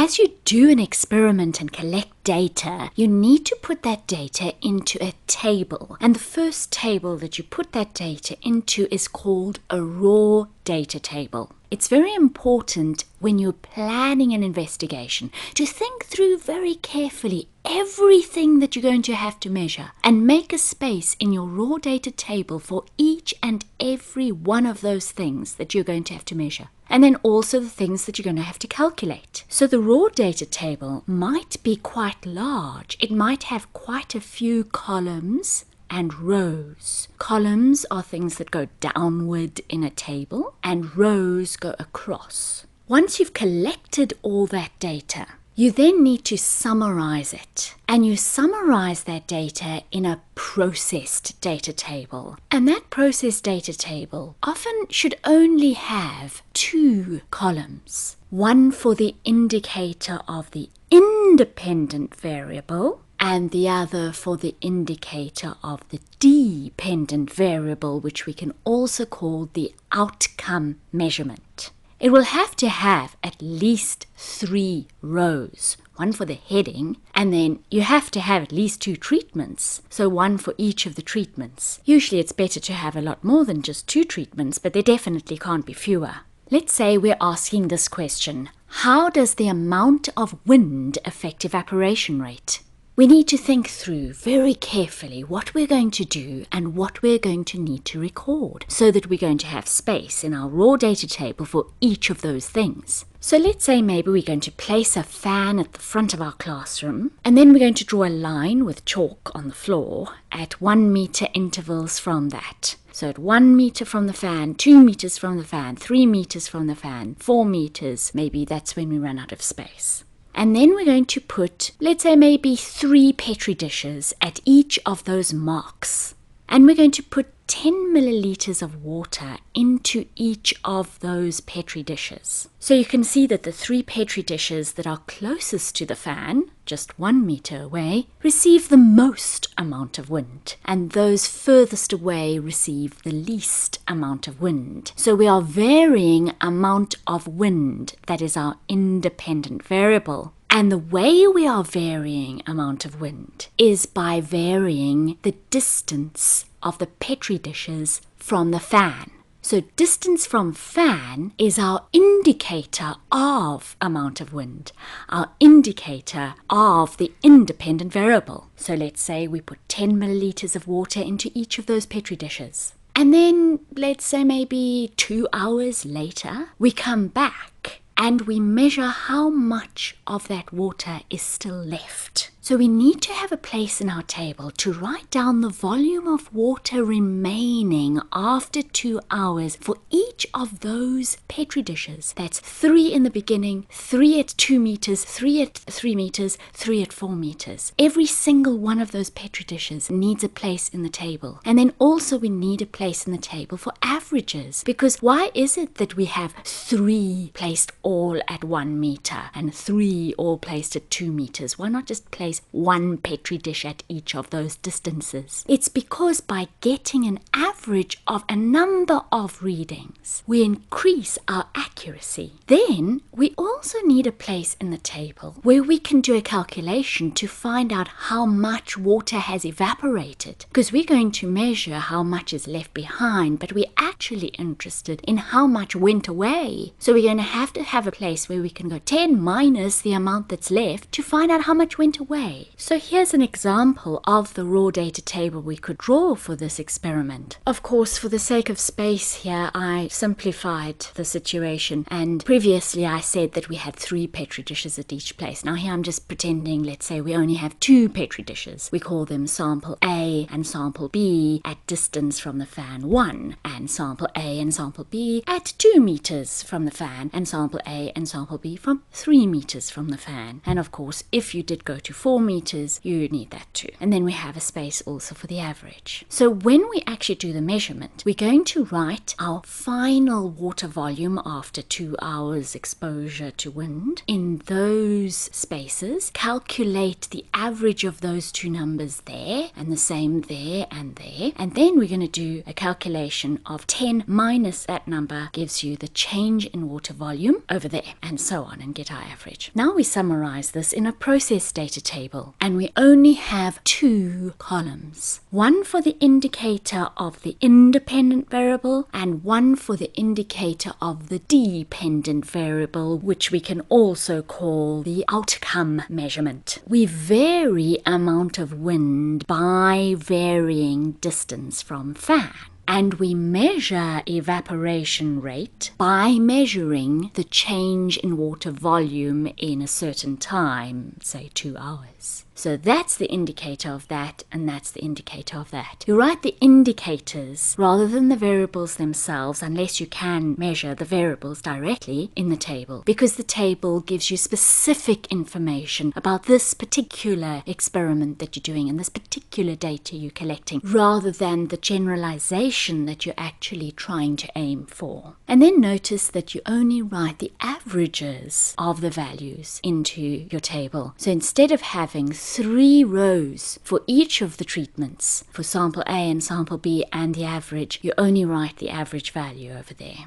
as you do an experiment and collect data, you need to put that data into a table. And the first table that you put that data into is called a raw data table. It's very important when you're planning an investigation to think through very carefully everything that you're going to have to measure and make a space in your raw data table for each and every one of those things that you're going to have to measure. And then also the things that you're going to have to calculate. So the raw data table might be quite large. It might have quite a few columns and rows. Columns are things that go downward in a table, and rows go across. Once you've collected all that data, you then need to summarize it. And you summarize that data in a processed data table. And that processed data table often should only have 2 columns. One for the indicator of the independent variable, and the other for the indicator of the dependent variable, which we can also call the outcome measurement. It will have to have at least 3 rows, one for the heading, and then you have to have at least 2 treatments, so one for each of the treatments. Usually it's better to have a lot more than just 2 treatments, but there definitely can't be fewer. Let's say we're asking this question: how does the amount of wind affect evaporation rate? We need to think through very carefully what we're going to do and what we're going to need to record so that we're going to have space in our raw data table for each of those things. So let's say maybe we're going to place a fan at the front of our classroom, and then we're going to draw a line with chalk on the floor at 1 meter intervals from that. So at 1 meter from the fan, 2 meters from the fan, 3 meters from the fan, 4 meters, maybe that's when we run out of space. And then we're going to put, let's say maybe 3 Petri dishes at each of those marks. And we're going to put 10 milliliters of water into each of those Petri dishes. So you can see that the 3 Petri dishes that are closest to the fan, just 1 meter away, receive the most amount of wind. And those furthest away receive the least amount of wind. So we are varying amount of wind. That is our independent variable. And the way we are varying amount of wind is by varying the distance of the Petri dishes from the fan. So distance from fan is our indicator of amount of wind, our indicator of the independent variable. So let's say we put 10 milliliters of water into each of those Petri dishes. And then let's say maybe 2 hours later, we come back and we measure how much of that water is still left. So we need to have a place in our table to write down the volume of water remaining after 2 hours for each of those Petri dishes. That's 3 in the beginning, 3 at 2 meters, 3 at 3 meters, 3 at 4 meters. Every single one of those Petri dishes needs a place in the table. And then also we need a place in the table for averages, because why is it that we have 3 placed all at 1 meter and 3 all placed at 2 meters? Why not just place 1 Petri dish at each of those distances? It's because by getting an average of a number of readings, we increase our accuracy. Then we also need a place in the table where we can do a calculation to find out how much water has evaporated, because we're going to measure how much is left behind, but we're actually interested in how much went away. So we're going to have a place where we can go 10 minus the amount that's left to find out how much went away. So here's an example of the raw data table we could draw for this experiment. Of course, for the sake of space here, I simplified the situation, and previously I said that we had 3 Petri dishes at each place. Now here I'm just pretending, let's say we only have 2 Petri dishes. We call them sample A and sample B at distance from the fan 1, and sample A and sample B at 2 meters from the fan, and sample A and sample B from 3 meters from the fan. And of course, if you did go to 4 4 meters, you need that too. And then we have a space also for the average. So when we actually do the measurement, we're going to write our final water volume after 2 hours exposure to wind in those spaces, calculate the average of those two numbers there, and the same there and there, and then we're going to do a calculation of 10 minus that number gives you the change in water volume over there, and so on, and get our average. Now we summarize this in a process data table, and we only have 2 columns. One for the indicator of the independent variable, and one for the indicator of the dependent variable, which we can also call the outcome measurement. We vary amount of wind by varying distance from fan. And we measure evaporation rate by measuring the change in water volume in a certain time, say 2 hours. So that's the indicator of that, and that's the indicator of that. You write the indicators rather than the variables themselves, unless you can measure the variables directly in the table, because the table gives you specific information about this particular experiment that you're doing and this particular data you're collecting, rather than the generalization that you're actually trying to aim for. And then notice that you only write the averages of the values into your table. So instead of having 3 rows for each of the treatments, for sample A and sample B and the average, you only write the average value over there.